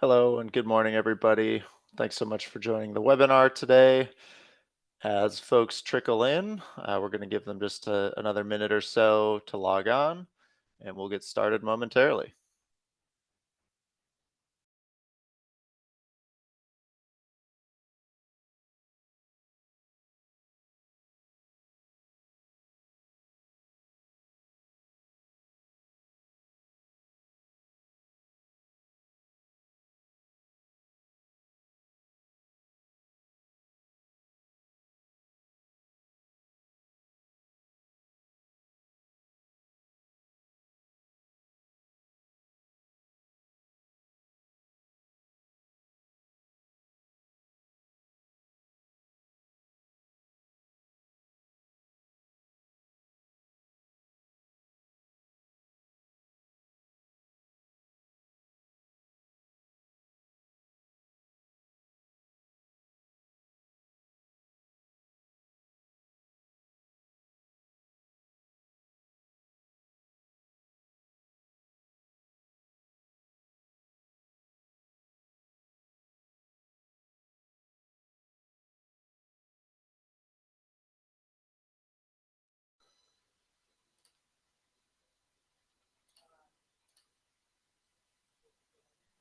Hello and good morning, everybody. Thanks so much for joining the webinar today. As folks trickle in, we're going to give them just another minute or so to log on, and we'll get started momentarily.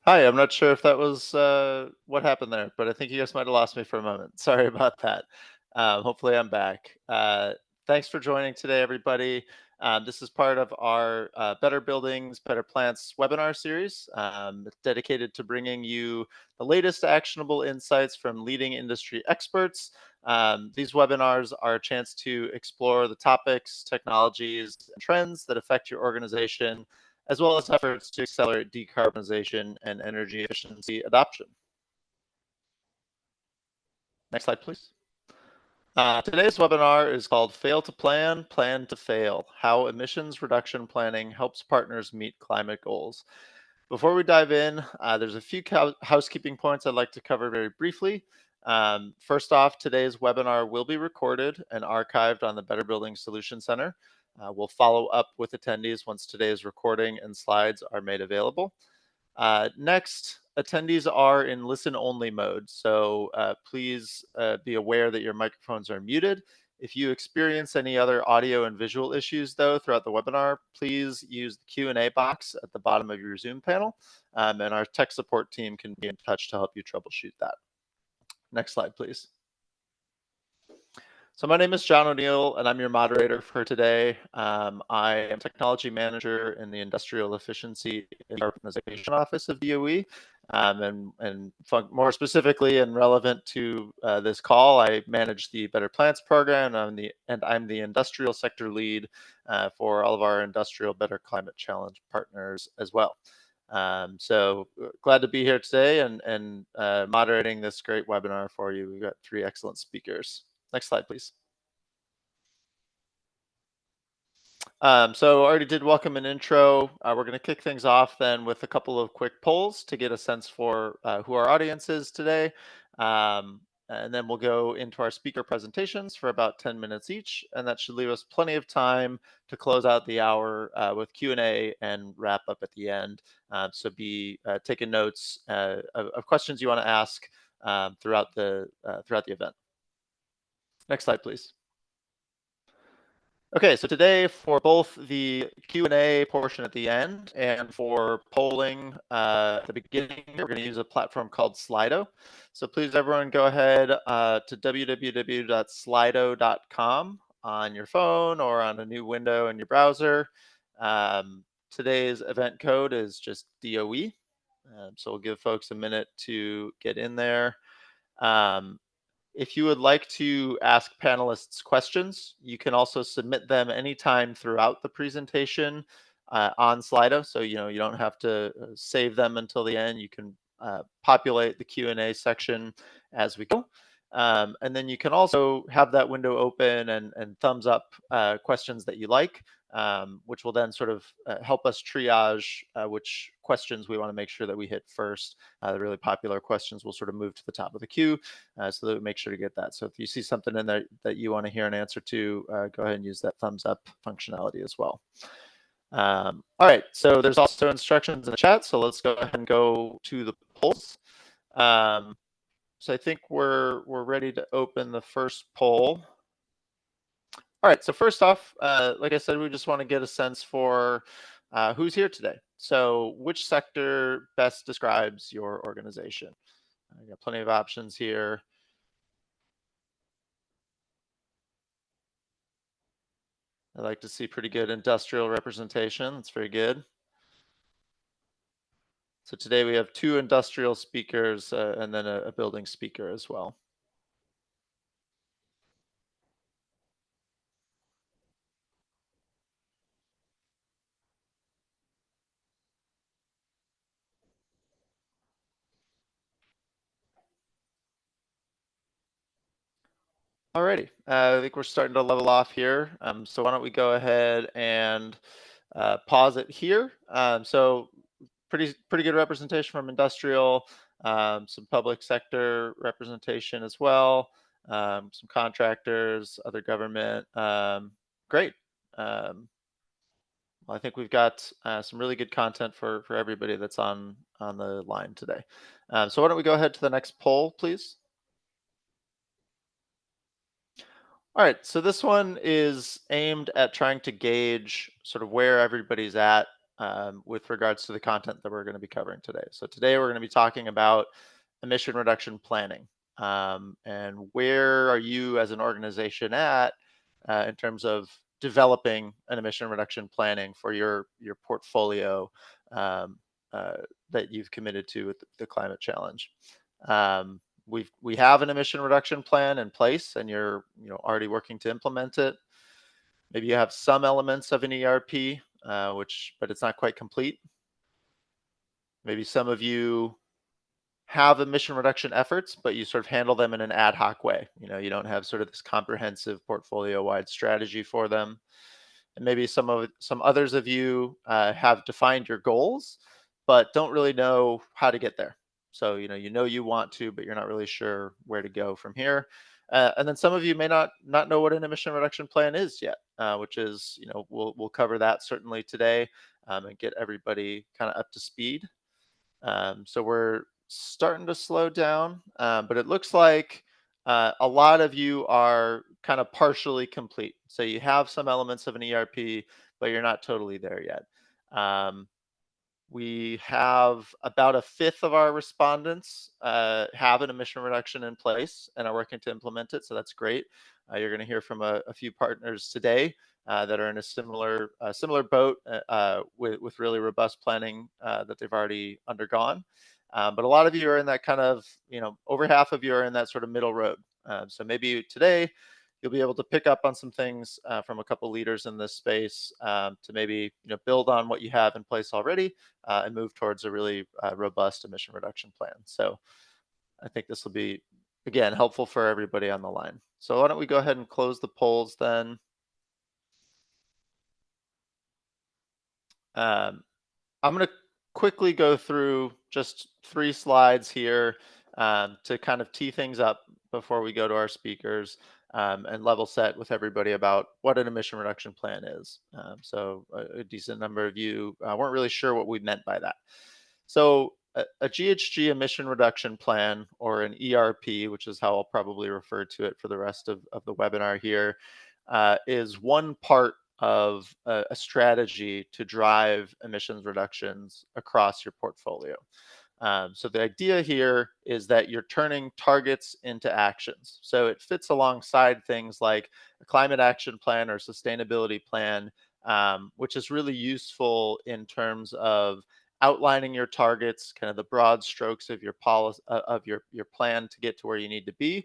Hi, I'm not sure if that was what happened there, but I think you guys might have lost me for a moment. Sorry about that. Hopefully I'm back. Thanks for joining today, everybody. This is part of our Better Buildings, Better Plants webinar series, dedicated to bringing you the latest actionable insights from leading industry experts. These webinars are a chance to explore the topics, technologies, and trends that affect your organization, as well as efforts to accelerate decarbonization and energy efficiency adoption. Next slide, please. Today's webinar is called Fail to Plan, Plan to Fail, How Emissions Reduction Planning Helps Partners Meet Climate Goals. Before we dive in, there's a few housekeeping points I'd like to cover very briefly. First off, today's webinar will be recorded and archived on the Better Building Solution Center. We'll follow up with attendees once today's recording and slides are made available. Next, attendees are in listen-only mode, so please be aware that your microphones are muted. If you experience any other audio and visual issues, though, throughout the webinar, please use the Q&A box at the bottom of your Zoom panel, and our tech support team can be in touch to help you troubleshoot that. Next slide, please. So my name is John O'Neill, and I'm your moderator for today. I am Technology Manager in the Industrial Efficiency and Decarbonization Office of DOE. And more specifically and relevant to this call, I manage the Better Plants program, and I'm the industrial sector lead for all of our industrial Better Climate Challenge partners as well. So glad to be here today and moderating this great webinar for you. We've got 3 excellent speakers. Next slide, please. So I already did welcome and intro. We're going to kick things off then with a couple of quick polls to get a sense for who our audience is today. And then we'll go into our speaker presentations for about 10 minutes each. And that should leave us plenty of time to close out the hour with Q&A and wrap up at the end. So be taking notes of questions you want to ask throughout the event. Next slide, please. Okay, so today for both the Q&A portion at the end and for polling at the beginning, we're going to use a platform called Slido. So please, everyone, go ahead to www.slido.com on your phone or on a new window in your browser. Today's event code is just DOE. So we'll give folks a minute to get in there. If you would like to ask panelists questions, you can also submit them anytime throughout the presentation on Slido. So, you don't have to save them until the end. You can populate the Q&A section as we go. And then you can also have that window open and thumbs up questions that you like, which will then sort of help us triage which questions we want to make sure that we hit first. The really popular questions will sort of move to the top of the queue so that we make sure to get that. So if you see something in there that you want to hear an answer to, go ahead and use that thumbs up functionality as well. All right, so there's also instructions in the chat, so let's go ahead and go to the polls. So I think we're ready to open the first poll. All right, so first off, like I said, we just want to get a sense for who's here today. So which sector best describes your organization? I got plenty of options here. I like to see pretty good industrial representation. That's very good. So today we have 2 industrial speakers and then a building speaker as well. Alrighty, I think we're starting to level off here. So why don't we go ahead and pause it here. So pretty good representation from industrial, some public sector representation as well, some contractors, other government. Great. Well, I think we've got some really good content for everybody that's on the line today. So why don't we go ahead to the next poll, please? All right, so this one is aimed at trying to gauge sort of where everybody's at with regards to the content that we're going to be covering today. So today we're going to be talking about emission reduction planning, and where are you as an organization at in terms of developing an emission reduction planning for your portfolio um, uh, that you've committed to with the climate challenge. Um, we have an emission reduction plan in place, and you're already working to implement it. Maybe you have some elements of an ERP, but it's not quite complete. Maybe some of you have emission reduction efforts, but you sort of handle them in an ad hoc way. You don't have sort of this comprehensive portfolio-wide strategy for them. And maybe some others of you have defined your goals, but don't really know how to get there. So you know you want to, but you're not really sure where to go from here. And then some of you may not know what an emission reduction plan is yet, which is we'll cover that certainly today and get everybody kind of up to speed. So we're starting to slow down, but it looks like a lot of you are kind of partially complete. So you have some elements of an ERP, but you're not totally there yet. We have about a fifth of our respondents have an emission reduction in place and are working to implement it. So that's great. You're going to hear from a few partners today that are in a similar boat with really robust planning that they've already undergone. But a lot of you are in that kind of, over half of you are in that sort of middle road. So maybe today you'll be able to pick up on some things from a couple leaders in this space to maybe build on what you have in place already and move towards a really robust emission reduction plan. So I think this will be, again, helpful for everybody on the line. So why don't we go ahead and close the polls then? Um, I'm going to quickly go through just 3 slides here to kind of tee things up before we go to our speakers and level set with everybody about what an emission reduction plan is. So a decent number of you weren't really sure what we meant by that. So a GHG emission reduction plan, or an ERP, which is how I'll probably refer to it for the rest of the webinar here, is one part of a strategy to drive emissions reductions across your portfolio. So the idea here is that you're turning targets into actions. So it fits alongside things like a climate action plan or sustainability plan, which is really useful in terms of outlining your targets, kind of the broad strokes of your policy of your plan to get to where you need to be,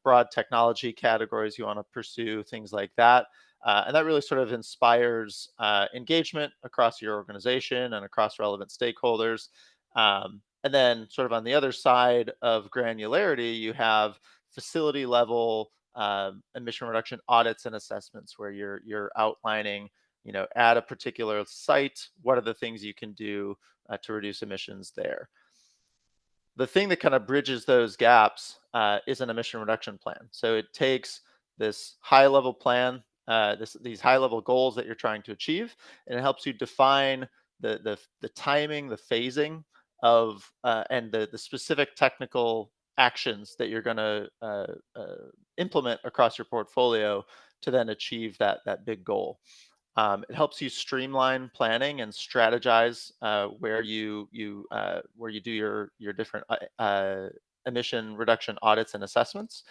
broad technology categories you want to pursue, things like that. And that really sort of inspires engagement across your organization and across relevant stakeholders. And then, sort of on the other side of granularity, you have facility level emission reduction audits and assessments, where you're outlining, at a particular site, what are the things you can do to reduce emissions there. The thing that kind of bridges those gaps is an emission reduction plan. So it takes this high level plan these high level goals that you're trying to achieve, and it helps you define the timing, the phasing of and the specific technical actions that you're going to implement across your portfolio to then achieve that big goal. It helps you streamline planning and strategize where you do your different emission reduction audits and assessments,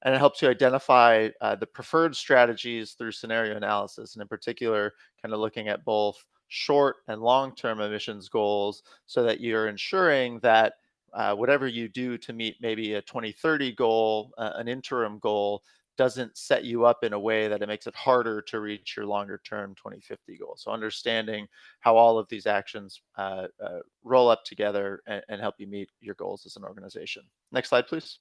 and it helps you identify the preferred strategies through scenario analysis, and in particular, kind of looking at both short and long-term emissions goals, so that you're ensuring that whatever you do to meet maybe a 2030 goal, an interim goal, doesn't set you up in a way that it makes it harder to reach your longer term 2050 goal. So understanding how all of these actions roll up together and help you meet your goals as an organization. Next slide, please.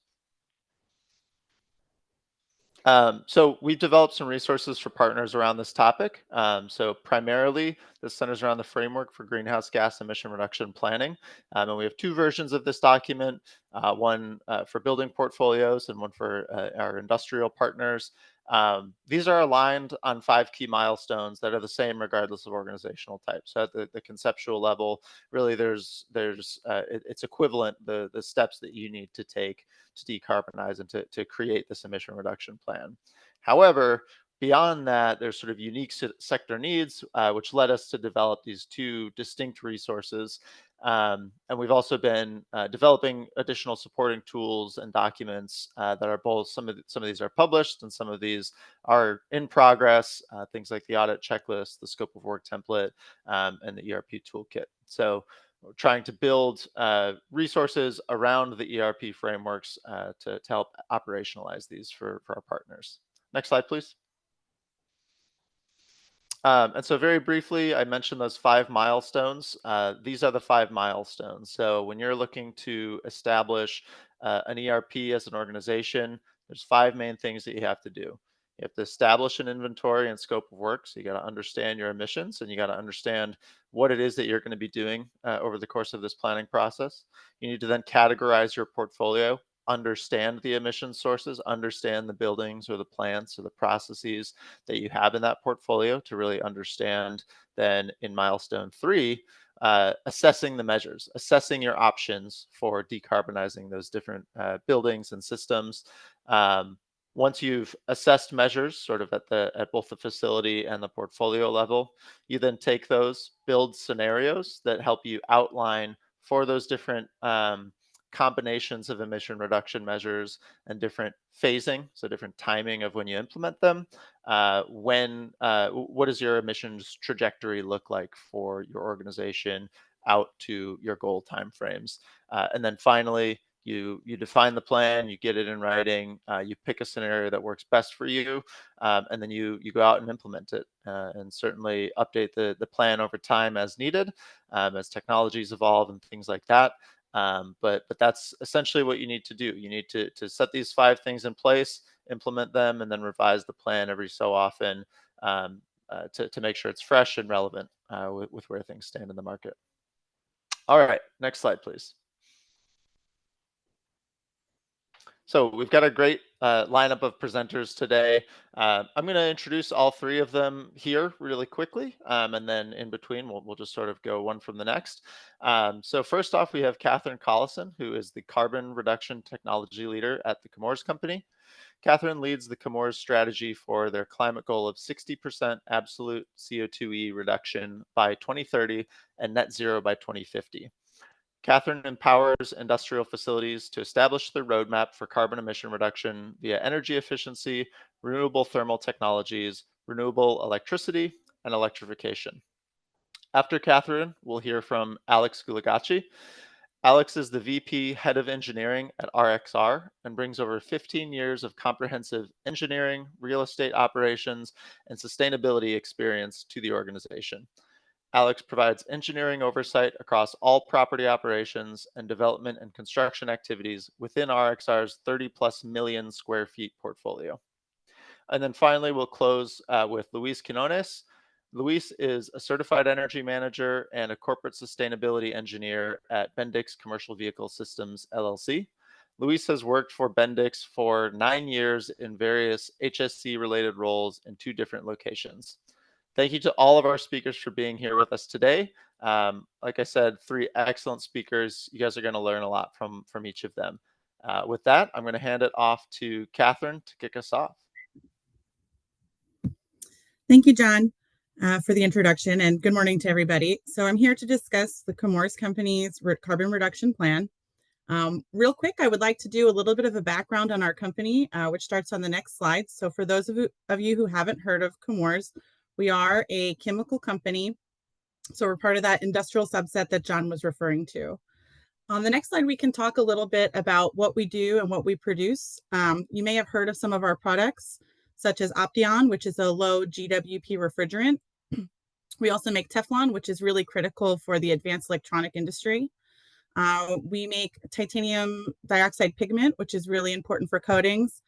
So we've developed some resources for partners around this topic. So primarily, this centers around the framework for greenhouse gas emission reduction planning. And we have two versions of this document, one for building portfolios and one for our industrial partners. These are aligned on 5 key milestones that are the same regardless of organizational type. So at the conceptual level, really it's equivalent, the steps that you need to take to decarbonize and to create this emission reduction plan. However, beyond that, there's sort of unique sector needs, which led us to develop these two distinct resources. And we've also been developing additional supporting tools and documents that are both, some of these are published and some of these are in progress, things like the audit checklist, the scope of work template, and the ERP toolkit. So we're trying to build resources around the ERP frameworks to help operationalize these for our partners. Next slide, please. And so very briefly, I mentioned those 5 milestones. These are the 5 milestones. So when you're looking to establish an ERP as an organization, there's 5 main things that you have to do. You have to establish an inventory and scope of work. So you got to understand your emissions and you got to understand what it is that you're going to be doing over the course of this planning process. You need to then categorize your portfolio, understand the emission sources, understand the buildings or the plants or the processes that you have in that portfolio to really understand. Then in milestone 3, assessing the measures, assessing your options for decarbonizing those different buildings and systems. Once you've assessed measures sort of at both the facility and the portfolio level, you then take those, build scenarios that help you outline for those different combinations of emission reduction measures and different phasing, so different timing of when you implement them. What does your emissions trajectory look like for your organization out to your goal timeframes? And then finally, you define the plan, you get it in writing, you pick a scenario that works best for you, and then you go out and implement it, and certainly update the plan over time as needed, as technologies evolve and things like that. But that's essentially what you need to do. You need to set these 5 things in place, implement them, and then revise the plan every so often, to make sure it's fresh and relevant with where things stand in the market. All right, next slide, please. So we've got a great lineup of presenters today. I'm going to introduce all 3 of them here really quickly, and then in between we'll just sort of go one from the next. So first off, we have Catherine Collison, who is the Carbon Reduction Technology Leader at the Chemours Company. Catherine leads the Chemours strategy for their climate goal of 60% absolute CO2e reduction by 2030 and net zero by 2050. Catherine empowers industrial facilities to establish their roadmap for carbon emission reduction via energy efficiency, renewable thermal technologies, renewable electricity, and electrification. After Catherine, we'll hear from Alex Gulagachi. Alex is the VP Head of Engineering at RXR and brings over 15 years of comprehensive engineering, real estate operations, and sustainability experience to the organization. Alex provides engineering oversight across all property operations and development and construction activities within RXR's 30 plus million square feet portfolio. And then finally, we'll close with Luis Quinones. Luis is a certified energy manager and a corporate sustainability engineer at Bendix Commercial Vehicle Systems, LLC. Luis has worked for Bendix for 9 years in various HSC-related roles in 2 different locations. Thank you to all of our speakers for being here with us today. Like I said, 3 excellent speakers. You guys are going to learn a lot from each of them. With that, I'm going to hand it off to Catherine to kick us off. Thank you, John, for the introduction, and good morning to everybody. So I'm here to discuss the Chemours Company's carbon reduction plan. Real quick, I would like to do a little bit of a background on our company, which starts on the next slide. So for those of you who haven't heard of Chemours, we are a chemical company. So we're part of that industrial subset that John was referring to. On the next slide, we can talk a little bit about what we do and what we produce. You may have heard of some of our products, such as Opteon, which is a low GWP refrigerant. We also make Teflon, which is really critical for the advanced electronic industry. We make titanium dioxide pigment, which is really important for coatings.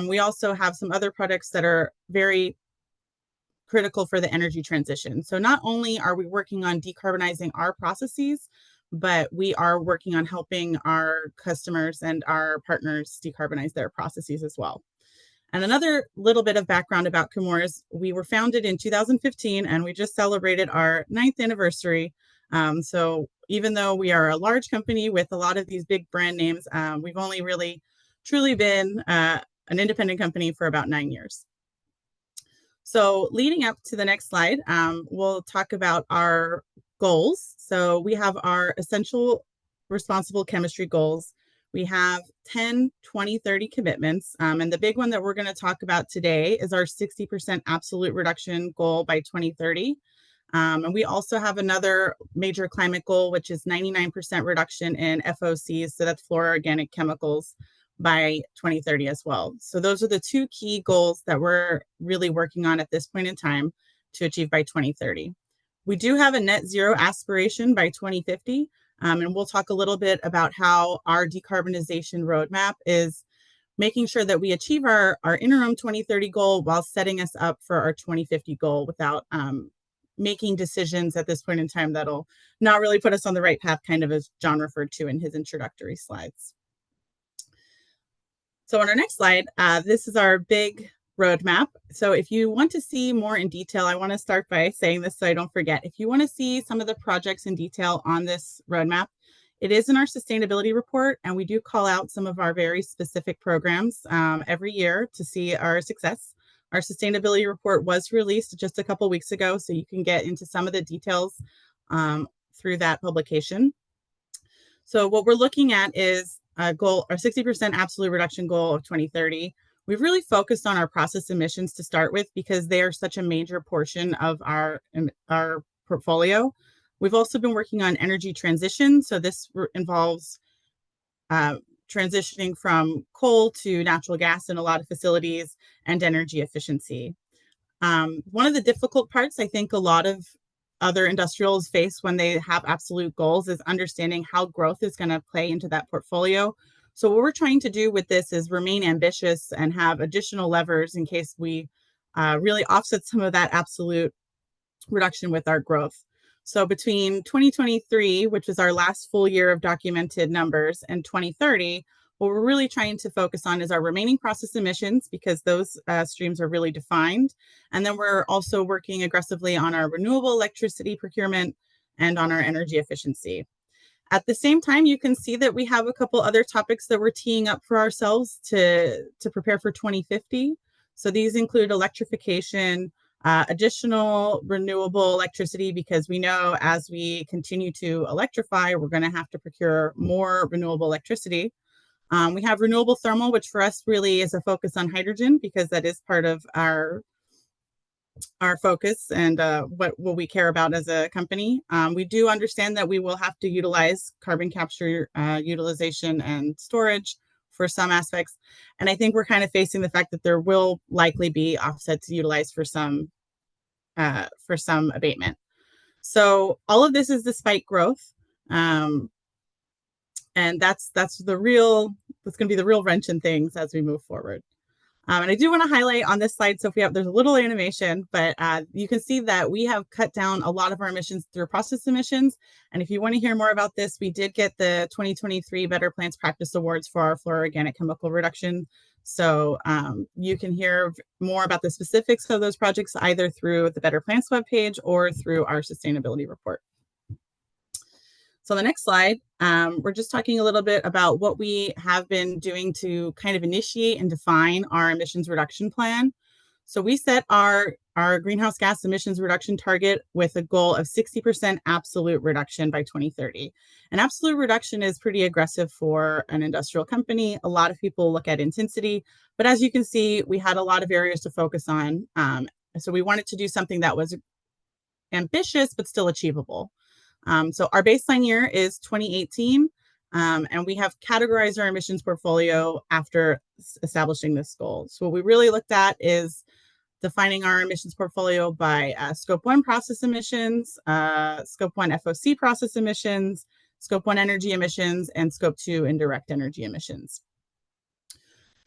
We also have some other products that are very critical for the energy transition. So not only are we working on decarbonizing our processes, but we are working on helping our customers and our partners decarbonize their processes as well. And another little bit of background about Chemours, we were founded in 2015 and we just celebrated our 9th anniversary. So even though we are a large company with a lot of these big brand names, we've only really truly been an independent company for about 9 years. So leading up to the next slide, we'll talk about our goals. So we have our essential responsible chemistry goals. We have 10, 20, 30 commitments. And the big one that we're going to talk about today is our 60% absolute reduction goal by 2030. And we also have another major climate goal, which is 99% reduction in FOCs, so that's fluoroorganic chemicals, by 2030 as well. So those are the 2 key goals that we're really working on at this point in time to achieve by 2030. We do have a net zero aspiration by 2050. And we'll talk a little bit about how our decarbonization roadmap is making sure that we achieve our interim 2030 goal while setting us up for our 2050 goal without making decisions at this point in time that'll not really put us on the right path, kind of as John referred to in his introductory slides. So on our next slide, this is our big roadmap. So if you want to see more in detail, I want to start by saying this so I don't forget. If you want to see some of the projects in detail on this roadmap, it is in our sustainability report, and we do call out some of our very specific programs every year to see our success. Our sustainability report was released just a couple weeks ago, so you can get into some of the details through that publication. So what we're looking at is our 60% absolute reduction goal of 2030. We've really focused on our process emissions to start with because they are such a major portion of our portfolio. We've also been working on energy transition. So this involves transitioning from coal to natural gas in a lot of facilities and energy efficiency. One of the difficult parts I think a lot of other industrials face when they have absolute goals is understanding how growth is going to play into that portfolio. So what we're trying to do with this is remain ambitious and have additional levers in case we really offset some of that absolute reduction with our growth. So between 2023, which is our last full year of documented numbers, and 2030, what we're really trying to focus on is our remaining process emissions because those streams are really defined. And then we're also working aggressively on our renewable electricity procurement and on our energy efficiency. At the same time, you can see that we have a couple other topics that we're teeing up for ourselves to prepare for 2050. So these include electrification, additional renewable electricity, because we know as we continue to electrify, we're going to have to procure more renewable electricity. We have renewable thermal, which for us really is a focus on hydrogen because that is part of our focus and what we care about as a company. We do understand that we will have to utilize carbon capture, utilization, and storage for some aspects. And I think we're kind of facing the fact that there will likely be offsets utilized for some abatement. So all of this is despite growth. And that's going to be the real wrench in things as we move forward. And I do want to highlight on this slide, so there's a little animation, but you can see that we have cut down a lot of our emissions through process emissions. And if you want to hear more about this, we did get the 2023 Better Plants Practice Awards for our fluoroorganic chemical reduction. So you can hear more about the specifics of those projects either through the Better Plants webpage or through our sustainability report. So the next slide, we're just talking a little bit about what we have been doing to kind of initiate and define our emissions reduction plan. So we set our greenhouse gas emissions reduction target with a goal of 60% absolute reduction by 2030. An absolute reduction is pretty aggressive for an industrial company. A lot of people look at intensity, but as you can see, we had a lot of areas to focus on. So we wanted to do something that was ambitious, but still achievable. So our baseline year is 2018, and we have categorized our emissions portfolio after establishing this goal. So what we really looked at is defining our emissions portfolio by Scope 1 process emissions, Scope 1 FOC process emissions, Scope 1 energy emissions, and Scope 2 indirect energy emissions.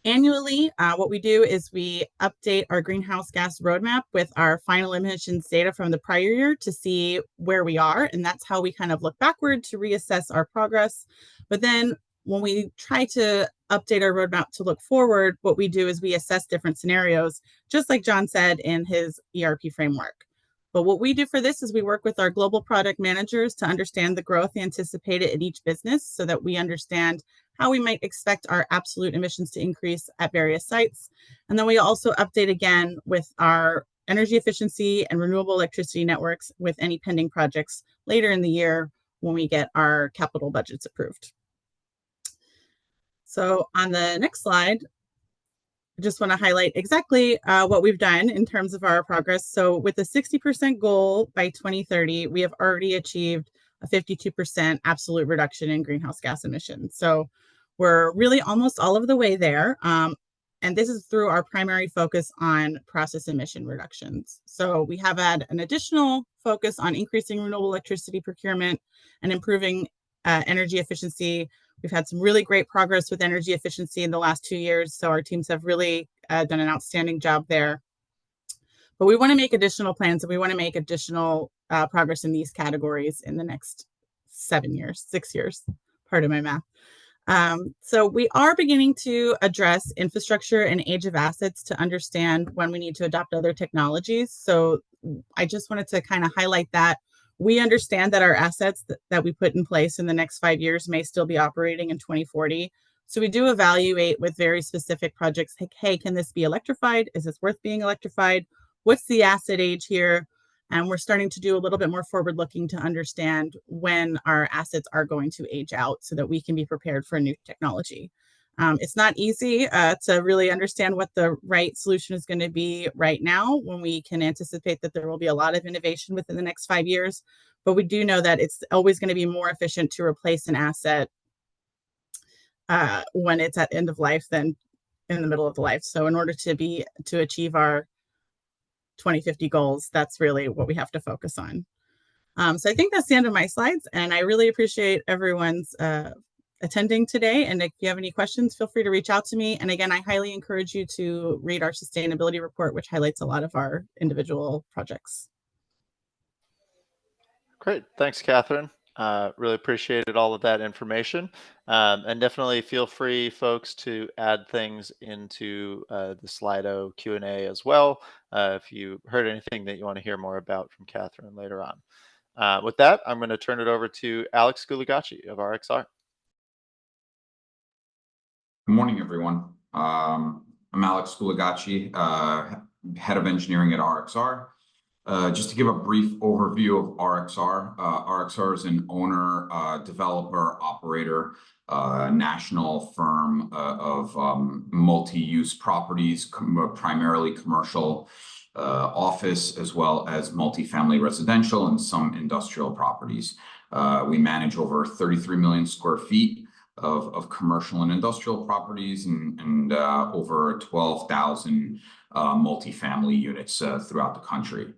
Annually, what we do is we update our greenhouse gas roadmap with our final emissions data from the prior year to see where we are. And that's how we kind of look backward to reassess our progress. But then when we try to update our roadmap to look forward, what we do is we assess different scenarios, just like John said in his ERP framework. But what we do for this is we work with our global product managers to understand the growth anticipated in each business so that we understand how we might expect our absolute emissions to increase at various sites. And then we also update again with our energy efficiency and renewable electricity networks with any pending projects later in the year when we get our capital budgets approved. So on the next slide, I just want to highlight exactly what we've done in terms of our progress. So with the 60% goal by 2030, we have already achieved a 52% absolute reduction in greenhouse gas emissions. So we're really almost all of the way there. And this is through our primary focus on process emission reductions. So we have had an additional focus on increasing renewable electricity procurement and improving energy efficiency. We've had some really great progress with energy efficiency in the last 2 years. So our teams have really done an outstanding job there. But we want to make additional plans and we want to make additional progress in these categories in the next 6 years, pardon my math. So we are beginning to address infrastructure and age of assets to understand when we need to adopt other technologies. So I just wanted to kind of highlight that. We understand that our assets that we put in place in the next 5 years may still be operating in 2040. So we do evaluate with very specific projects, like, hey, can this be electrified? Is this worth being electrified? What's the asset age here? And we're starting to do a little bit more forward looking to understand when our assets are going to age out so that we can be prepared for new technology. It's not easy to really understand what the right solution is going to be right now when we can anticipate that there will be a lot of innovation within the next 5 years. But we do know that it's always going to be more efficient to replace an asset when it's at end of life than in the middle of the life. So in order to achieve our 2050 goals, that's really what we have to focus on. So I think that's the end of my slides, and I really appreciate everyone's attending today. And if you have any questions, feel free to reach out to me. And again, I highly encourage you to read our sustainability report, which highlights a lot of our individual projects. Great. Thanks, Catherine. Really appreciated all of that information. And definitely feel free, folks, to add things into the Slido Q&A as well, if you heard anything that you want to hear more about from Catherine later on. With that, I'm going to turn it over to Alex Gulagachi of RXR. Good morning, everyone. I'm Alex Gulagachi, Head of Engineering at RXR. Just to give a brief overview of RXR, RXR is an owner, developer, operator, national firm of multi-use properties, primarily commercial office, as well as multifamily residential and some industrial properties. We manage over 33 million square feet of commercial and industrial properties and over 12,000 multifamily units throughout the country.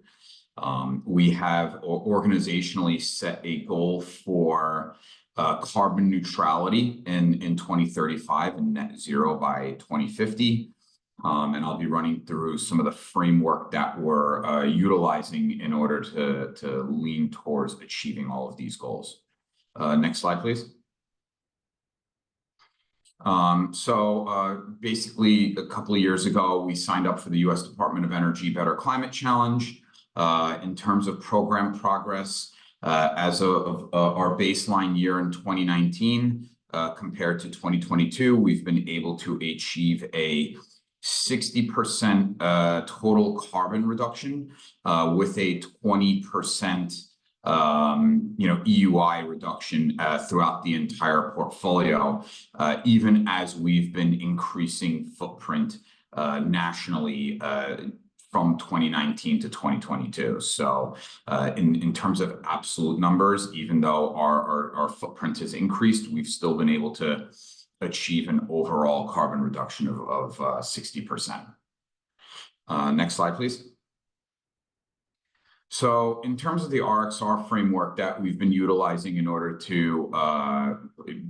We have organizationally set a goal for carbon neutrality in 2035 and net zero by 2050. And I'll be running through some of the framework that we're utilizing in order to lean towards achieving all of these goals. Next slide, please. Basically, a couple of years ago, we signed up for the U.S. Department of Energy Better Climate Challenge. In terms of program progress, as of our baseline year in 2019, compared to 2022, we've been able to achieve a 60% total carbon reduction with a 20% EUI reduction throughout the entire portfolio, even as we've been increasing footprint nationally from 2019 to 2022. So in terms of absolute numbers, even though our footprint has increased, we've still been able to achieve an overall carbon reduction of 60%. Next slide, please. So in terms of the RXR framework that we've been utilizing in order to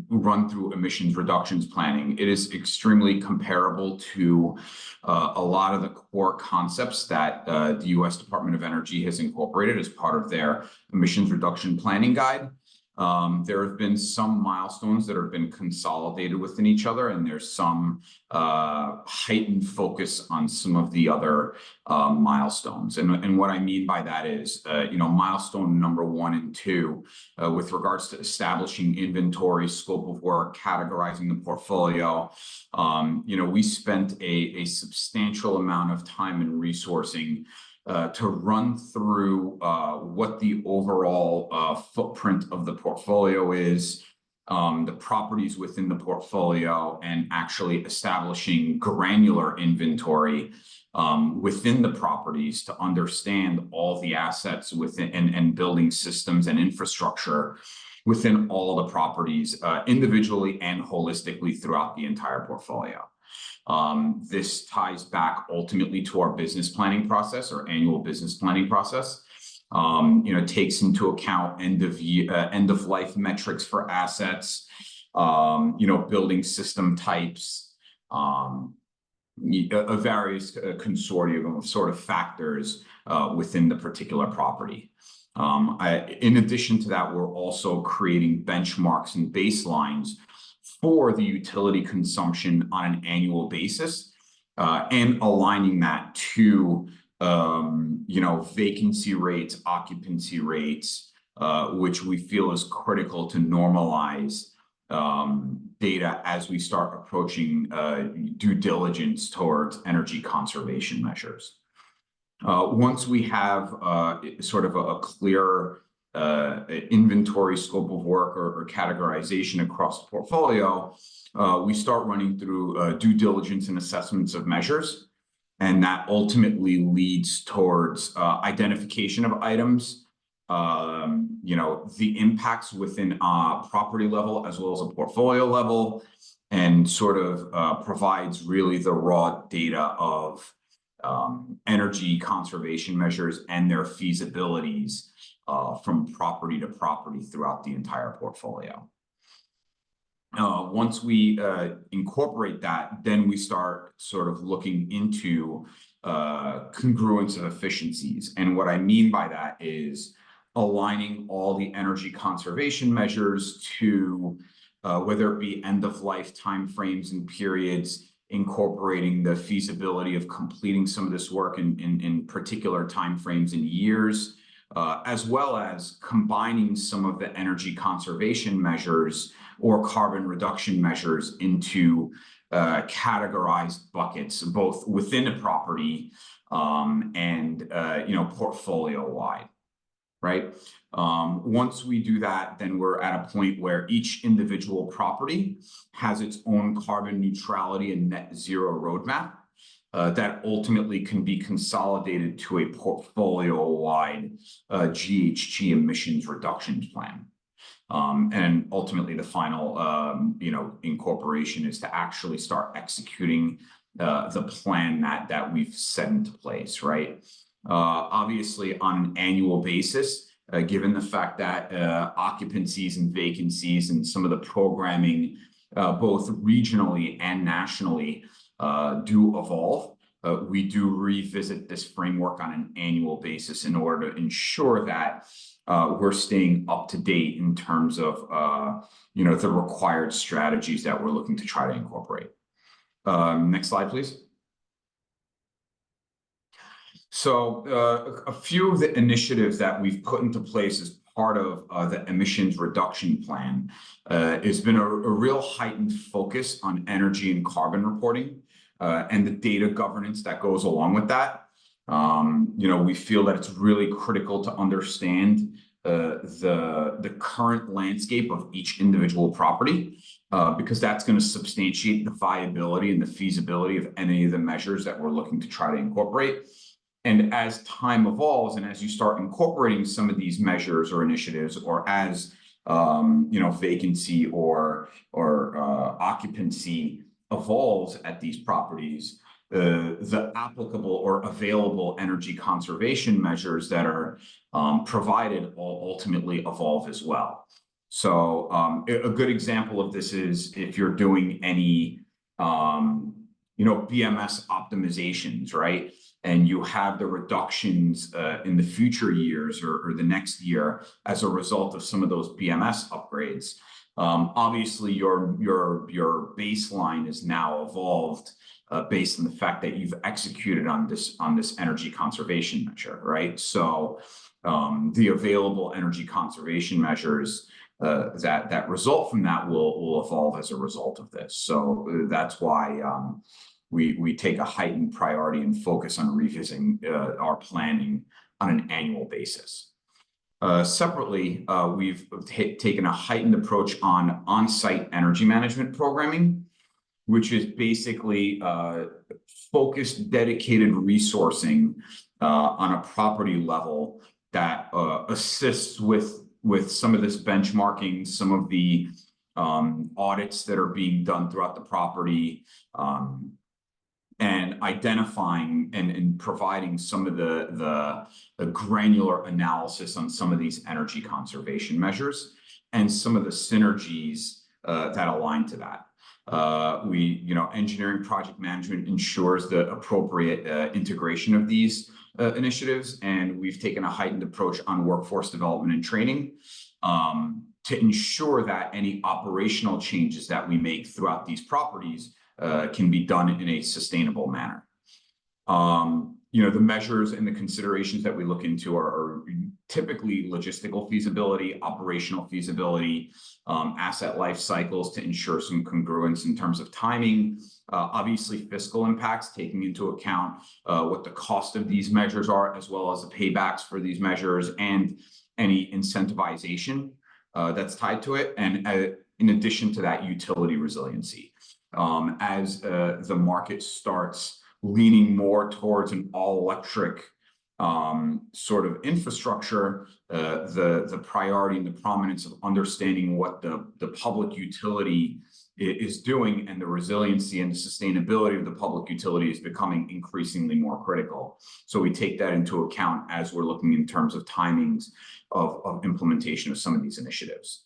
run through emissions reductions planning, it is extremely comparable to a lot of the core concepts that the U.S. Department of Energy has incorporated as part of their emissions reduction planning guide. There have been some milestones that have been consolidated within each other, and there's some heightened focus on some of the other milestones. And what I mean by that is, milestone number 1 and 2, with regards to establishing inventory, scope of work, categorizing the portfolio. We spent a substantial amount of time and resourcing to run through what the overall footprint of the portfolio is, the properties within the portfolio, and actually establishing granular inventory within the properties to understand all the assets within and building systems and infrastructure within all the properties individually and holistically throughout the entire portfolio. This ties back ultimately to our business planning process, or annual business planning process. Takes into account end of life metrics for assets, building system types, a various consortium of sort of factors within the particular property. In addition to that, we're also creating benchmarks and baselines for the utility consumption on an annual basis, and aligning that to vacancy rates, occupancy rates, which we feel is critical to normalize data as we start approaching due diligence towards energy conservation measures. Once we have sort of a clear inventory, scope of work, or categorization across the portfolio, we start running through due diligence and assessments of measures. And that ultimately leads towards identification of items, the impacts within a property level as well as a portfolio level, and sort of provides really the raw data of energy conservation measures and their feasibilities from property to property throughout the entire portfolio. Once we incorporate that, then we start sort of looking into congruence of efficiencies. And what I mean by that is aligning all the energy conservation measures to whether it be end of life timeframes and periods, incorporating the feasibility of completing some of this work in particular timeframes and years, as well as combining some of the energy conservation measures or carbon reduction measures into categorized buckets, both within a property and portfolio wide, right? Once we do that, then we're at a point where each individual property has its own carbon neutrality and net zero roadmap that ultimately can be consolidated to a portfolio-wide GHG emissions reductions plan. And ultimately, the final, incorporation is to actually start executing the plan that we've set into place, right? Obviously, on an annual basis, given the fact that occupancies and vacancies and some of the programming, both regionally and nationally, do evolve, we do revisit this framework on an annual basis in order to ensure that we're staying up to date in terms of the required strategies that we're looking to try to incorporate. Next slide, please. So a few of the initiatives that we've put into place as part of the emissions reduction plan has been a real heightened focus on energy and carbon reporting and the data governance that goes along with that. We feel that it's really critical to understand the current landscape of each individual property because that's going to substantiate the viability and the feasibility of any of the measures that we're looking to try to incorporate. And as time evolves and as you start incorporating some of these measures or initiatives, or as vacancy or occupancy evolves at these properties, the applicable or available energy conservation measures that are provided will ultimately evolve as well. So a good example of this is if you're doing any BMS optimizations, right? And you have the reductions in the future years or the next year as a result of some of those BMS upgrades. Obviously, your baseline is now evolved based on the fact that you've executed on this energy conservation measure, right? So the available energy conservation measures that result from that will evolve as a result of this. So that's why we take a heightened priority and focus on revisiting our planning on an annual basis. Separately, we've taken a heightened approach on-site energy management programming, which is basically focused, dedicated resourcing on a property level that assists with some of this benchmarking, some of the audits that are being done throughout the property, and identifying and providing some of the granular analysis on some of these energy conservation measures and some of the synergies that align to that. Engineering project management ensures the appropriate integration of these initiatives, and we've taken a heightened approach on workforce development and training to ensure that any operational changes that we make throughout these properties can be done in a sustainable manner. The measures and the considerations that we look into are typically logistical feasibility, operational feasibility, asset life cycles to ensure some congruence in terms of timing, obviously fiscal impacts, taking into account what the cost of these measures are, as well as the paybacks for these measures and any incentivization that's tied to it. And in addition to that, utility resiliency. As the market starts leaning more towards an all-electric sort of infrastructure, the priority and the prominence of understanding what the public utility is doing and the resiliency and the sustainability of the public utility is becoming increasingly more critical. So we take that into account as we're looking in terms of timings of implementation of some of these initiatives.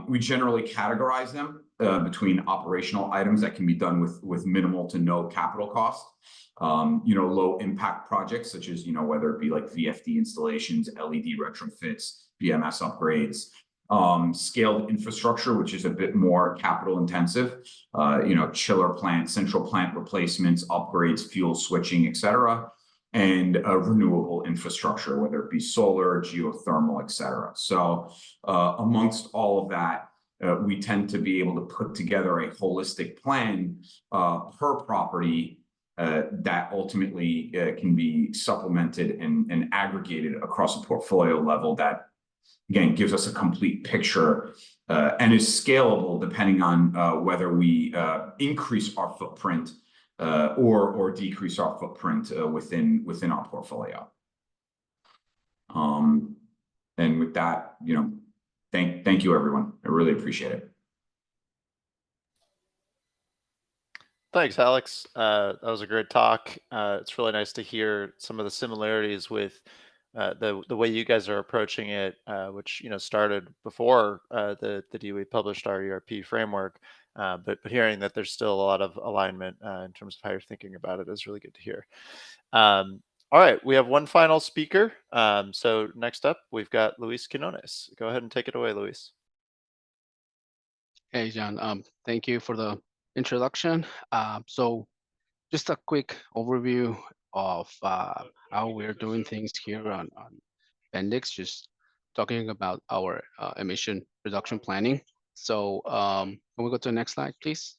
We generally categorize them between operational items that can be done with minimal to no capital cost, low impact projects such as, whether it be like VFD installations, LED retrofits, BMS upgrades, scaled infrastructure, which is a bit more capital intensive, chiller plant, central plant replacements, upgrades, fuel switching, et cetera, and renewable infrastructure, whether it be solar, geothermal, et cetera. So amongst all of that, we tend to be able to put together a holistic plan per property that ultimately can be supplemented and aggregated across a portfolio level that, again, gives us a complete picture and is scalable depending on whether we increase our footprint or decrease our footprint within our portfolio. And with that, thank you, everyone. I really appreciate it. Thanks, Alex. That was a great talk. It's really nice to hear some of the similarities with the way you guys are approaching it, which started before the DOE published our ERP framework. But hearing that there's still a lot of alignment in terms of how you're thinking about it is really good to hear. Um, all right, we have one final speaker. So next up, we've got Luis Quinones. Go ahead and take it away, Luis. Hey, John. Thank you for the introduction. So just a quick overview of how we're doing things here on Bendix, just talking about our emission reduction planning. So can we go to the next slide, please?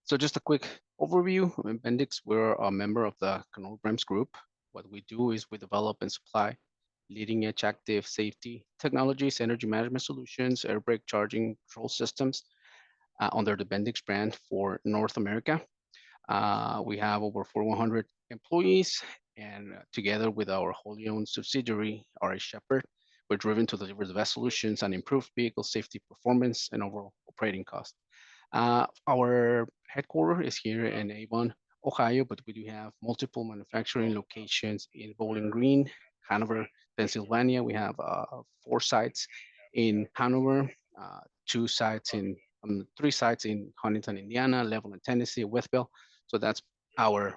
So just a quick overview. In Bendix, we're a member of the Canol Brems Group. What we do is we develop and supply leading edge active safety technologies, energy management solutions, air brake charging control systems under the Bendix brand for North America. We have over 4,100 employees, and together with our wholly owned subsidiary, RA Shepherd, we're driven to deliver the best solutions and improve vehicle safety performance and overall operating cost. Our headquarters is here in Avon, Ohio, but we do have multiple manufacturing locations in Bowling Green, Hanover, Pennsylvania. We have 4 sites in Hanover, 2 sites in 3 sites in Huntington, Indiana, Level in Tennessee, Withville. So that's our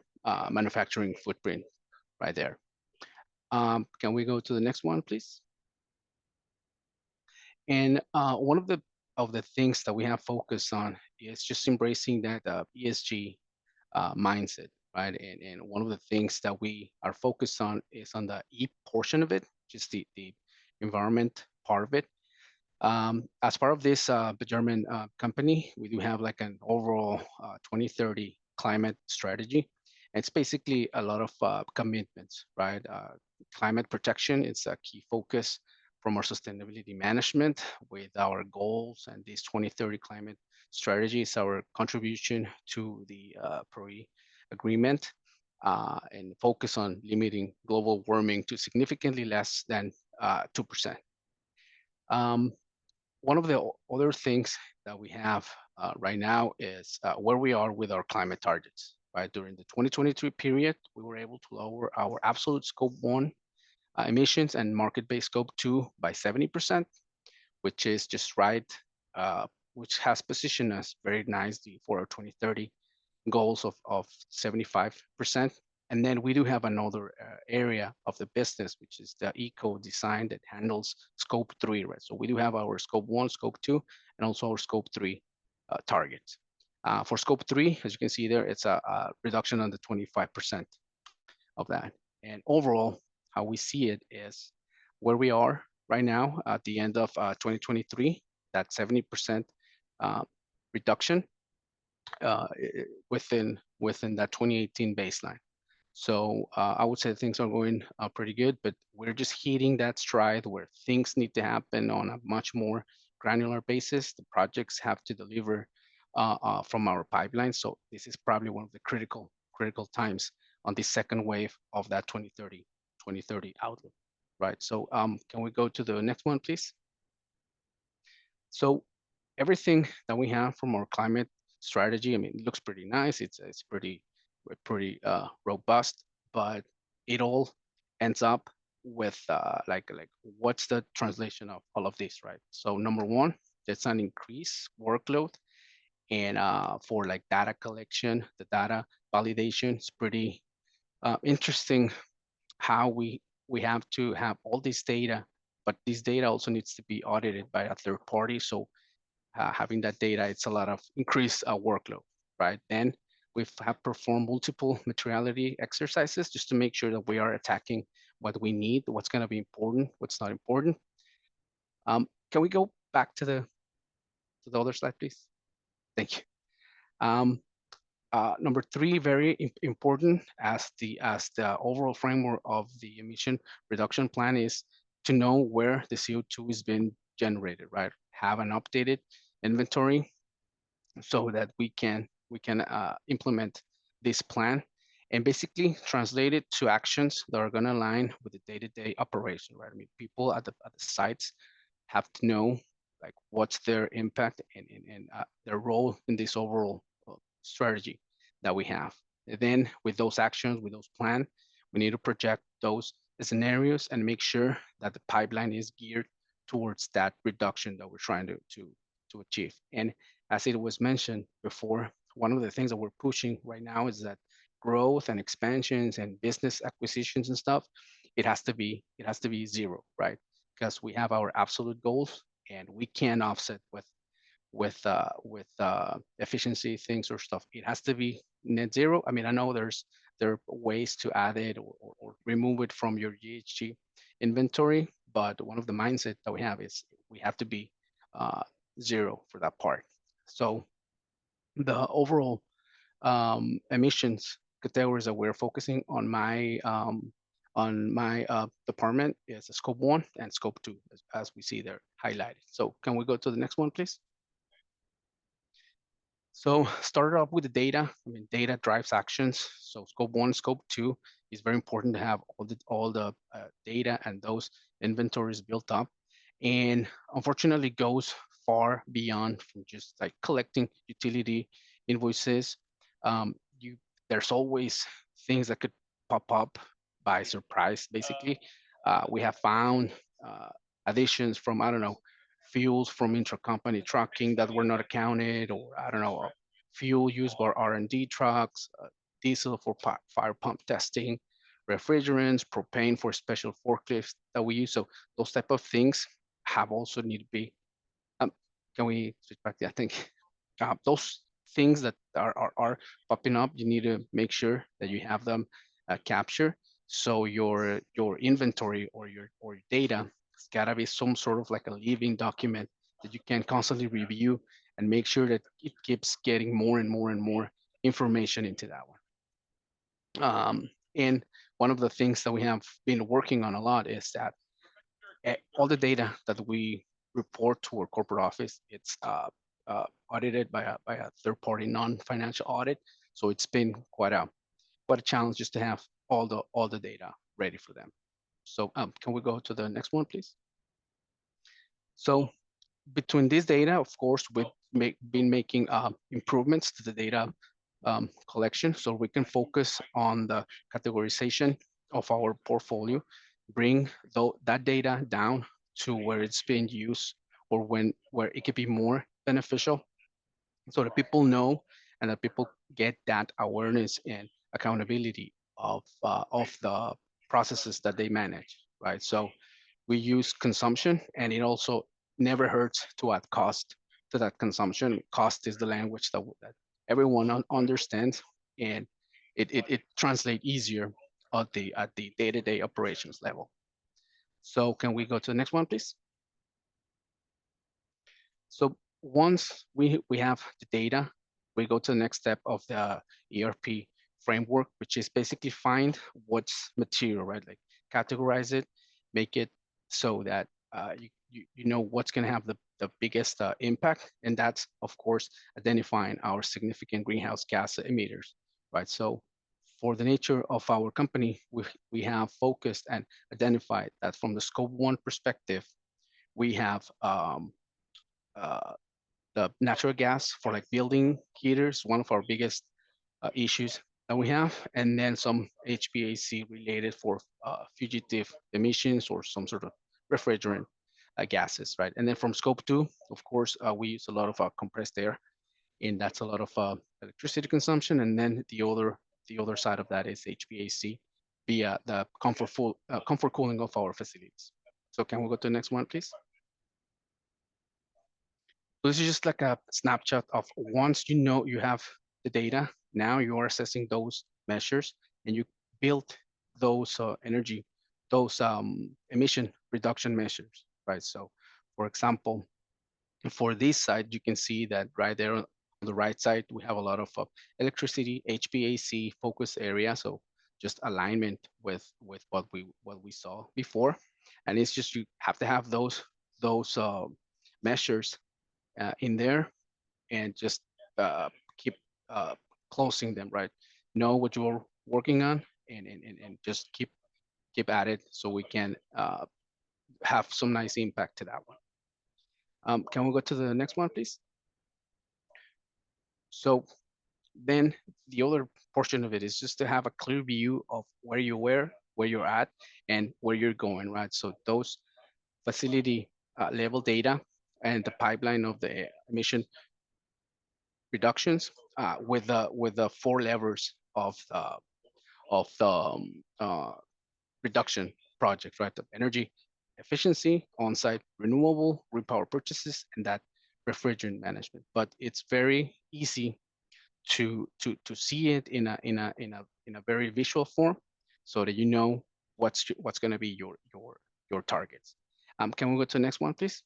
manufacturing footprint right there. Can we go to the next one, please? And one of the things that we have focused on is just embracing that ESG mindset, right? And one of the things that we are focused on is on the E portion of it, just the environment part of it. As part of this German company, we do have like an overall 2030 climate strategy. It's basically a lot of commitments, right? Climate protection is a key focus from our sustainability management with our goals, and this 2030 climate strategy is our contribution to the Paris Agreement and focus on limiting global warming to significantly less than 2%. One of the other things that we have right now is where we are with our climate targets. Right, during the 2023 period, we were able to lower our absolute Scope 1 emissions and market-based Scope 2 by 70%, which is just right, which has positioned us very nicely for our 2030 goals of 75%. And then we do have another area of the business, which is the eco design that handles Scope 3, right? So we do have our Scope 1, Scope 2, and also our Scope 3 targets. For Scope 3, as you can see there, it's a reduction on the 25% of that. And overall, how we see it is where we are right now at the end of 2023, that 70% reduction within that 2018 baseline. So I would say things are going pretty good, but we're just hitting that stride where things need to happen on a much more granular basis. The projects have to deliver from our pipeline. So this is probably one of the critical times on the second wave of that 2030 outlook, right? So can we go to the next one, please? So everything that we have from our climate strategy, I mean, it looks pretty nice. It's pretty robust, but it all ends up with like what's the translation of all of this, right? So number one, it's an increased workload, and for like data collection, the data validation is pretty interesting. How we have to have all this data, but this data also needs to be audited by a third party. So having that data, it's a lot of increased workload, right? Then we have performed multiple materiality exercises just to make sure that we are attacking what we need, what's going to be important, what's not important. Can we go back to the other slide, please? Thank you. Number 3, very important as the overall framework of the emission reduction plan is to know where the CO2 is being generated, right? Have an updated inventory so that we can implement this plan and basically translate it to actions that are going to align with the day-to-day operation, right? I mean, people at the sites have to know like what's their impact and their role in this overall strategy that we have. And then with those actions, with those plans, we need to project those scenarios and make sure that the pipeline is geared towards that reduction that we're trying to achieve. And as it was mentioned before, one of the things that we're pushing right now is that growth and expansions and business acquisitions and stuff, it has to be zero, right? Because we have our absolute goals and we can't offset with efficiency things or stuff. It has to be net zero. I mean, I know there are ways to add it or remove it from your GHG inventory, but one of the mindset that we have is we have to be uh, zero for that part. So the overall emissions categories that we're focusing on my department is scope 1 and scope 2, as we see there highlighted. So can we go to the next one, please? So start off with the data. I mean, data drives actions. So scope 1, scope 2 is very important to have all the data and those inventories built up. And unfortunately, goes far beyond from just like collecting utility invoices. You There's always things that could pop up by surprise. Basically, we have found additions from, I don't know, fuels from intracompany trucking that were not accounted, or I don't know, fuel used by R&D trucks, diesel for fire pump testing, refrigerants, propane for special forklifts that we use. So those type of things have also need to be. Um, can we switch back? I think those things that are popping up, you need to make sure that you have them captured. So your inventory or your data, it's gotta be some sort of like a living document that you can constantly review and make sure that it keeps getting more and more and more information into that one. And one of the things that we have been working on a lot is that all the data that we report to our corporate office, it's audited by a third party non-financial audit. So it's been quite a challenge just to have all the data ready for them. So can we go to the next one, please? So between this data, of course, we've been making improvements to the data collection so we can focus on the categorization of our portfolio, bring that data down to where it's being used or where it could be more beneficial so that people know and that people get that awareness and accountability of the processes that they manage, right? So we use consumption, and it also never hurts to add cost to that consumption. Cost is the language that everyone understands, and it translates easier at the day-to-day operations level. So can we go to the next one, please? So once we have the data, we go to the next step of the ERP framework, which is basically find what's material, right? Like categorize it, make it so that you know what's going to have the biggest impact. And that's, of course, identifying our significant greenhouse gas emitters, right? So for the nature of our company, we have focused and identified that from the scope 1 perspective, we have uh, the natural gas for like building heaters, one of our biggest issues that we have, and then some HVAC related for fugitive emissions or some sort of refrigerant gases, right? And then from scope 2, of course, we use a lot of compressed air, and that's a lot of electricity consumption. And then the other side of that is HVAC via the comfort cooling of our facilities. So can we go to the next one, please? So this is just like a snapshot of once you know you have the data, now you are assessing those measures and you build those those emission reduction measures, right? So for example, for this side, you can see that right there on the right side, we have a lot of electricity, HVAC focus area. So just alignment with what we saw before. And it's just, you have to have those measures in there and just keep closing them, right? Know what you're working on and just keep at it so we can have some nice impact to that one. Can we go to the next one, please? So then the other portion of it is just to have a clear view of where you were, where you're at, and where you're going, right? So those facility level data and the pipeline of the emission reductions with the 4 levers of the reduction project, right? The energy efficiency, on-site renewable, repower purchases, and that refrigerant management. But it's very easy to see it in a very visual form, so that you know what's going to be your targets. Can we go to the next one, please?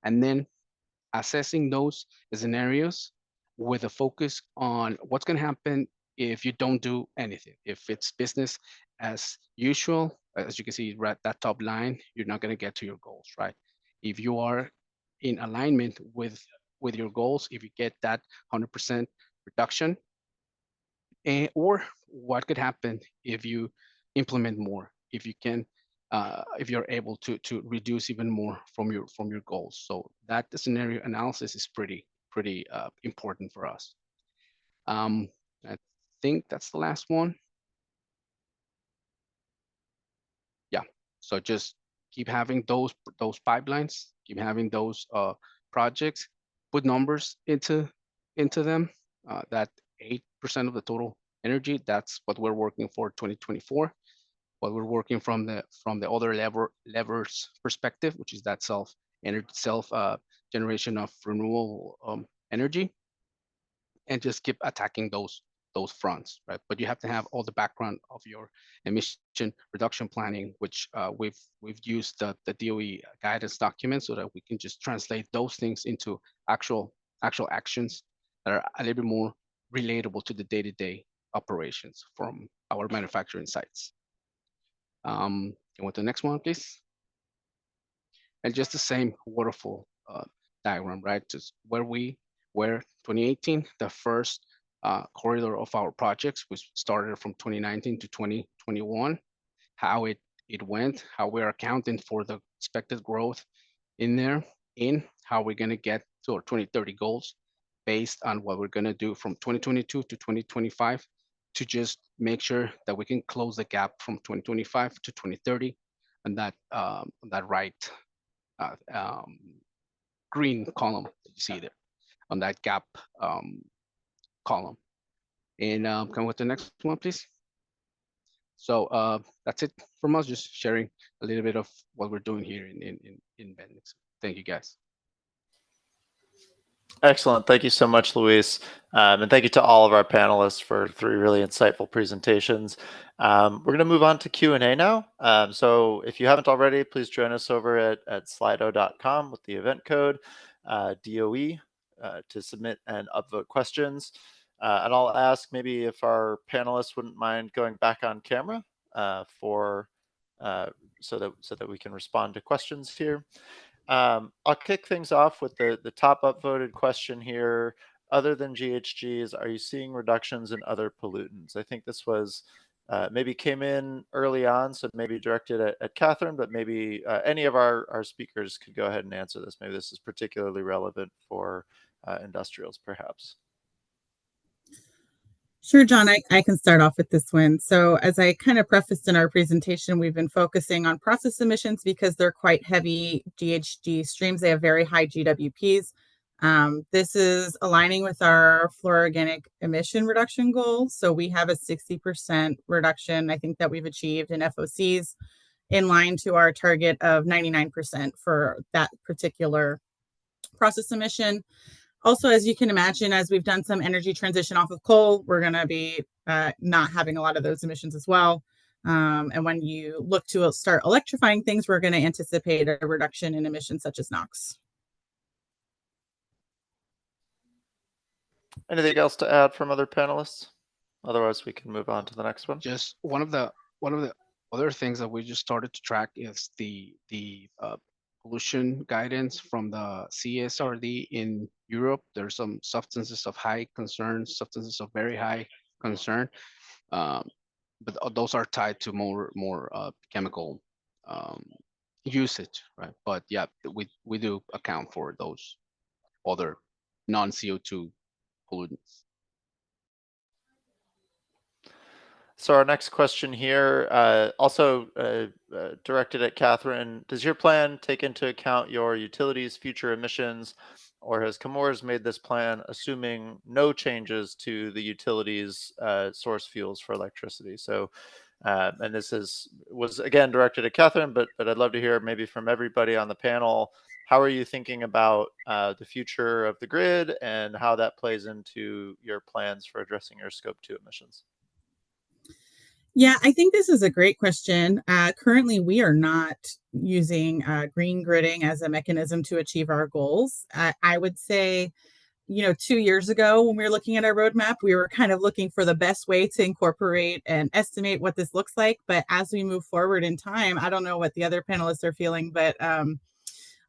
And then assessing those scenarios with a focus on what's going to happen if you don't do anything. If it's business as usual, as you can see right that top line, you're not going to get to your goals, right? If you are in alignment with your goals, if you get that 100% reduction, or what could happen if you implement more, if you can if you're able to reduce even more from your goals. So that scenario analysis is pretty important for us. I think that's the last one. Yeah, so just keep having those pipelines, keep having those projects, put numbers into them. That 8% of the total energy, that's what we're working for 2024. What we're working from the other levers perspective, which is that self generation of renewable energy, and just keep attacking those fronts, right? But you have to have all the background of your emission reduction planning, which we've used the DOE guidance document, so that we can just translate those things into actual actions that are a little bit more relatable to the day-to-day operations from our manufacturing sites. Can we go to the next one, please? And just the same waterfall diagram, right? Just where 2018, the first corridor of our projects, which started from 2019 to 2021, how it went, how we're accounting for the expected growth in there, in how we're going to get to our 2030 goals based on what we're going to do from 2022 to 2025, to just make sure that we can close the gap from 2025 to 2030, and that right green column that you see there on that gap column. And can we go to the next one, please? So that's it from us, just sharing a little bit of what we're doing here in Bendix. Thank you, guys. Excellent. Thank you so much, Luis. And thank you to all of our panelists for 3 really insightful presentations. We're going to move on to Q&A now. So if you haven't already, please join us over at slido.com with the event code DOE to submit and upvote questions. And I'll ask maybe if our panelists wouldn't mind going back on camera so that we can respond to questions here. I'll kick things off with the top upvoted question here. Other than GHGs, are you seeing reductions in other pollutants? I think this was maybe came in early on, so maybe directed at Catherine, but maybe any of our speakers could go ahead and answer this. Maybe this is particularly relevant for industrials, perhaps. Sure, John, I can start off with this one. So as I kind of prefaced in our presentation, we've been focusing on process emissions because they're quite heavy GHG streams. They have very high GWPs. This is aligning with our fluororganic emission reduction goals. So we have a 60% reduction, I think, that we've achieved in FOCs, in line to our target of 99% for that particular process emission. Also, as you can imagine, as we've done some energy transition off of coal, we're going to be not having a lot of those emissions as well. And when you look to start electrifying things, we're going to anticipate a reduction in emissions such as NOx. Anything else to add from other panelists? Otherwise, we can move on to the next one. Just one of the other things that we just started to track is the pollution guidance from the CSRD in Europe. There's some substances of high concern, substances of very high concern, but those are tied to more chemical usage, right? But yeah, we do account for those other non-CO2 pollutants. So our next question here, also directed at Catherine. Does your plan take into account your utilities' future emissions or has Chemours made this plan assuming no changes to the utilities source fuels for electricity? So, and this was again directed at Catherine, but I'd love to hear maybe from everybody on the panel. How are you thinking about the future of the grid and how that plays into your plans for addressing your Scope 2 emissions? Yeah, I think this is a great question. Currently, we are not using green gridding as a mechanism to achieve our goals. I would say, 2 years ago when we were looking at our roadmap, we were kind of looking for the best way to incorporate and estimate what this looks like. But as we move forward in time, I don't know what the other panelists are feeling, but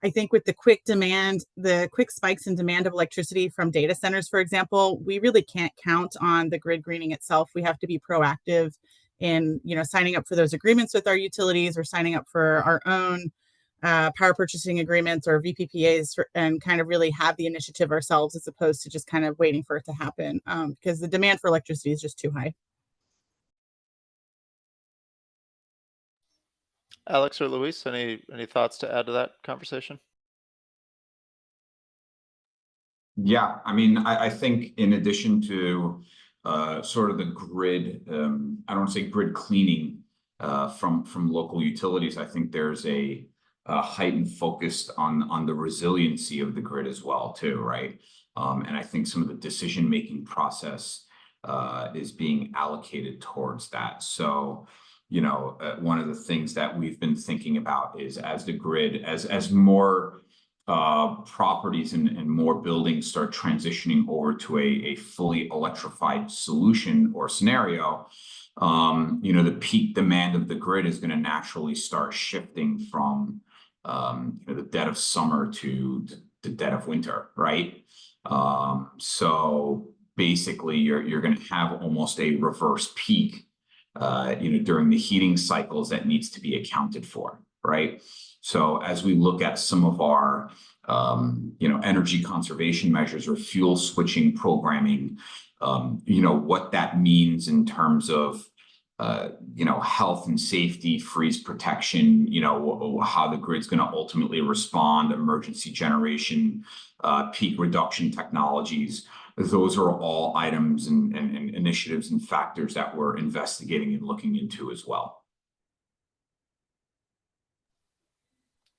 I think with the quick spikes in demand of electricity from data centers, for example, we really can't count on the grid greening itself. We have to be proactive in, signing up for those agreements with our utilities or signing up for our own power purchasing agreements or VPPAs and kind of really have the initiative ourselves as opposed to just kind of waiting for it to happen because the demand for electricity is just too high. Alex or Luis, any thoughts to add to that conversation? Yeah, I mean, I think in addition to sort of the grid, I don't want to say grid cleaning from local utilities, I think there's a heightened focus on the resiliency of the grid as well, too, right? And I think some of the decision-making process is being allocated towards that. So, one of the things that we've been thinking about is as the grid, as more properties and more buildings start transitioning over to a fully electrified solution or scenario, the peak demand of the grid is going to naturally start shifting from the dead of summer to the dead of winter, right? So basically, you're going to have almost a reverse peak, during the heating cycles that needs to be accounted for, right? So as we look at some of our, energy conservation measures or fuel switching programming, what that means in terms of, health and safety, freeze protection, how the grid's going to ultimately respond, emergency generation, peak reduction technologies. Those are all items and initiatives and factors that we're investigating and looking into as well.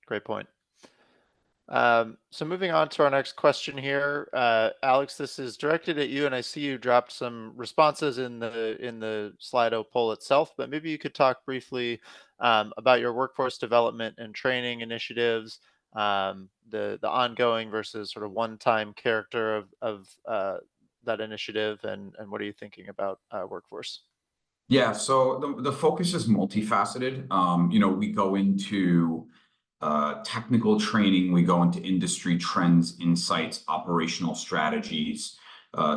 Great point. So moving on to our next question here, Alex, this is directed at you, and I see you dropped some responses in the Slido poll itself, but maybe you could talk briefly about your workforce development and training initiatives, the ongoing versus sort of one-time character of that initiative, and what are you thinking about workforce? Yeah, so the focus is multifaceted. We go into technical training, we go into industry trends, insights, operational strategies,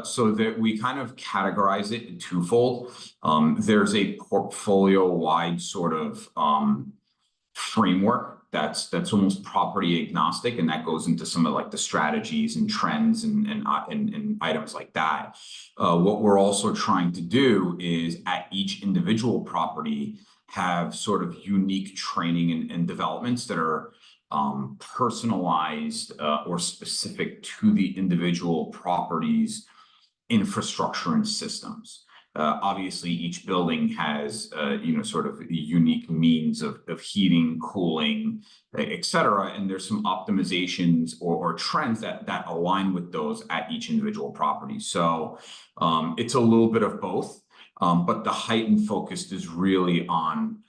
so that we kind of categorize it in twofold. There's a portfolio-wide sort of framework that's almost property agnostic, and that goes into some of like the strategies and trends and items like that. What we're also trying to do is at each individual property have sort of unique training and developments that are personalized or specific to the individual property's infrastructure and systems. Obviously, each building has, sort of unique means of heating, cooling, et cetera. And there's some optimizations or trends that align with those at each individual property. So it's a little bit of both. But the heightened focus is really on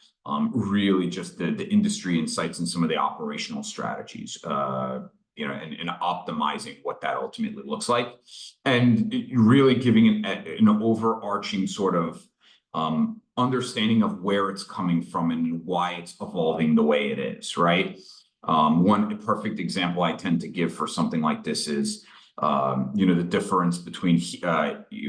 really just the industry insights and some of the operational strategies, and optimizing what that ultimately looks like, and really giving an overarching sort of understanding of where it's coming from and why it's evolving the way it is, right? One perfect example I tend to give for something like this is, the difference between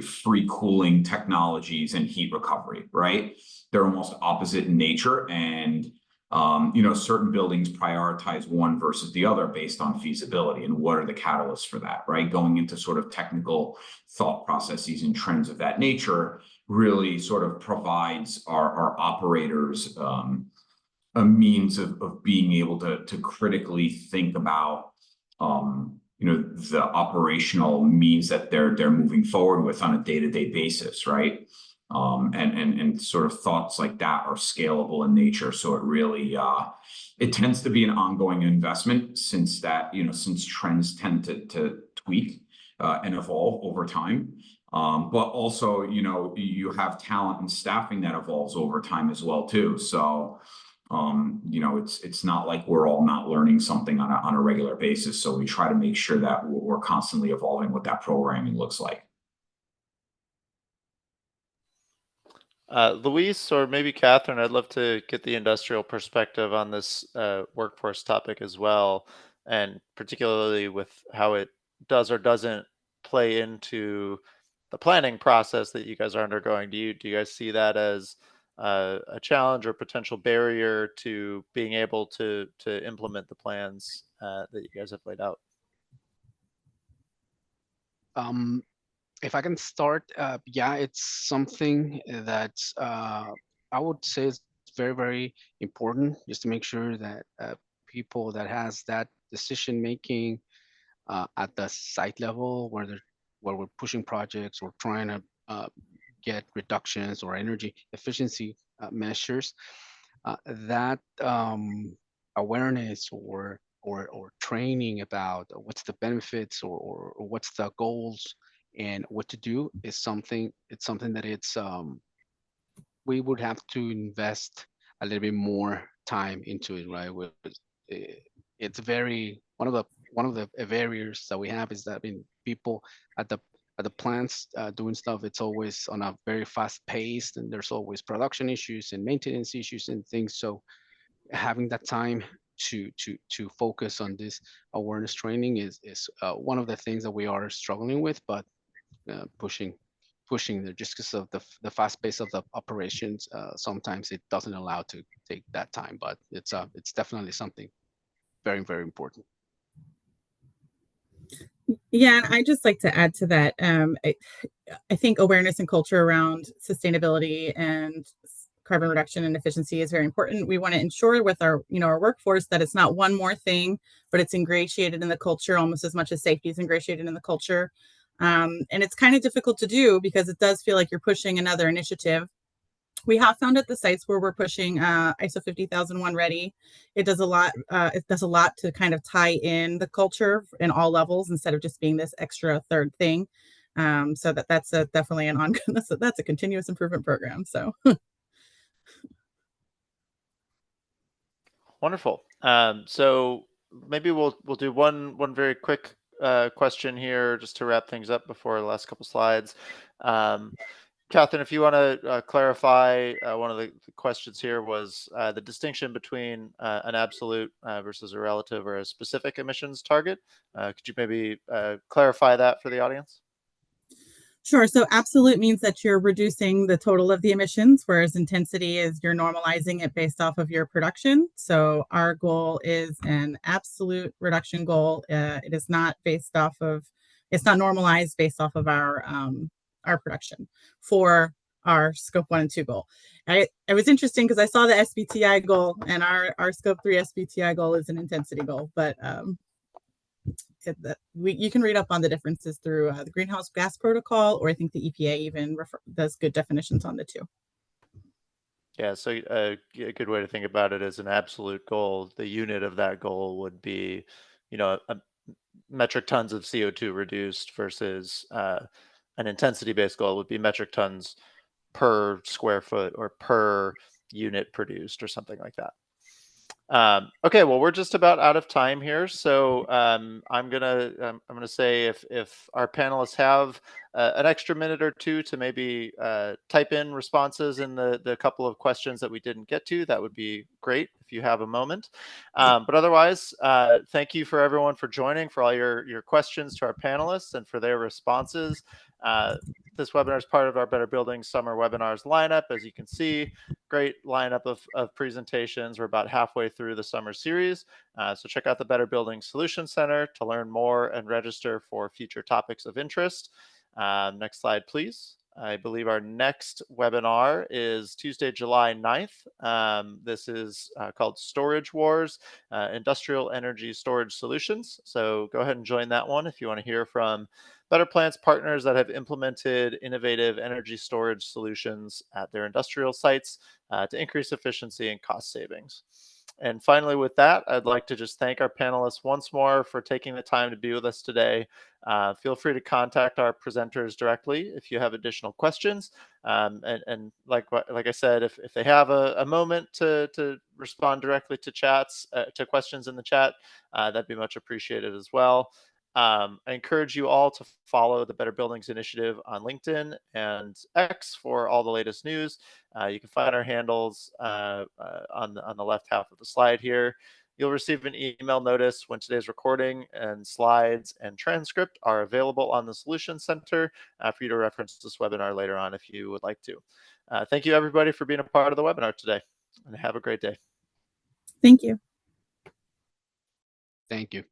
free cooling technologies and heat recovery, right? They're almost opposite in nature, and certain buildings prioritize one versus the other based on feasibility and what are the catalysts for that, right? Going into sort of technical thought processes and trends of that nature really sort of provides our operators a means of being able to critically think about the operational means that they're moving forward with on a day-to-day basis, right? And sort of thoughts like that are scalable in nature. So it really it tends to be an ongoing investment, since trends tend to tweak and evolve over time. But also, you have talent and staffing that evolves over time as well too. So it's not like we're all not learning something on a regular basis. So we try to make sure that we're constantly evolving what that programming looks like. Luis, or maybe Catherine, I'd love to get the industrial perspective on this workforce topic as well, and particularly with how it does or doesn't play into the planning process that you guys are undergoing. Do you guys see that as a challenge or potential barrier to being able to implement the plans that you guys have laid out? If I can start, yeah, it's something that I would say is very, very important, just to make sure that people that has that decision making at the site level, where we're pushing projects or trying to get reductions or energy efficiency measures, that awareness or training about what's the benefits or what's the goals and what to do is something. It's something that we would have to invest a little bit more time into it, right? It's very one of the barriers that we have is that people at the plants doing stuff, it's always on a very fast pace, and there's always production issues and maintenance issues and things. So having that time to focus on this awareness training is one of the things that we are struggling with, but pushing there just because of the fast pace of the operations. Sometimes it doesn't allow to take that time, but it's definitely something very, very important. Yeah, and I just like to add to that. I think awareness and culture around sustainability and carbon reduction and efficiency is very important. We want to ensure with our workforce that it's not one more thing, but it's ingratiated in the culture almost as much as safety is ingratiated in the culture. And it's kind of difficult to do because it does feel like you're pushing another initiative. We have found at the sites where we're pushing ISO 50001 ready, it does a lot. It does a lot to kind of tie in the culture in all levels instead of just being this extra third thing. So that's definitely an ongoing. That's a continuous improvement program. So Wonderful. So maybe we'll do one very quick question here just to wrap things up before the last couple slides. Catherine, if you want to clarify, one of the questions here was the distinction between an absolute versus a relative or a specific emissions target. Could you maybe clarify that for the audience? sure. So absolute means that you're reducing the total of the emissions, whereas intensity is you're normalizing it based off of your production. So our goal is an absolute reduction goal. It is not based off of, it's not normalized based off of our production for our scope 1 and 2 goal. It was interesting because I saw the SBTI goal, and our scope 3 SBTI goal is an intensity goal, but you can read up on the differences through the greenhouse gas protocol, or I think the EPA even does good definitions on the two. Yeah, so a good way to think about it is an absolute goal. The unit of that goal would be, metric tons of CO2 reduced versus an intensity-based goal would be metric tons per square foot or per unit produced or something like that. Okay, well, we're just about out of time here, so I'm gonna say if our panelists have an extra minute or two to maybe type in responses in the couple of questions that we didn't get to, that would be great if you have a moment. But otherwise, thank you for everyone for joining, for all your questions to our panelists and for their responses. This webinar is part of our Better Building Summer Webinars lineup. As you can see, great lineup of presentations. We're about halfway through the summer series. So check out the Better Building Solutions Center to learn more and register for future topics of interest. Next slide, please. I believe our next webinar is Tuesday, July 9th. This is called Storage Wars, Industrial Energy Storage Solutions. So go ahead and join that one if you want to hear from Better Plant's partners that have implemented innovative energy storage solutions at their industrial sites to increase efficiency and cost savings. And finally, with that, I'd like to just thank our panelists once more for taking the time to be with us today. Feel free to contact our presenters directly if you have additional questions. And like I said, if they have a moment to respond directly to chats, to questions in the chat, that'd be much appreciated as well. I encourage you all to follow the Better Buildings Initiative on LinkedIn and X for all the latest news. You can find our handles on the left half of the slide here. You'll receive an email notice when today's recording and slides and transcript are available on the Solutions Center for you to reference this webinar later on if you would like to. Thank you, everybody, for being a part of the webinar today, and have a great day. Thank you. Thank you.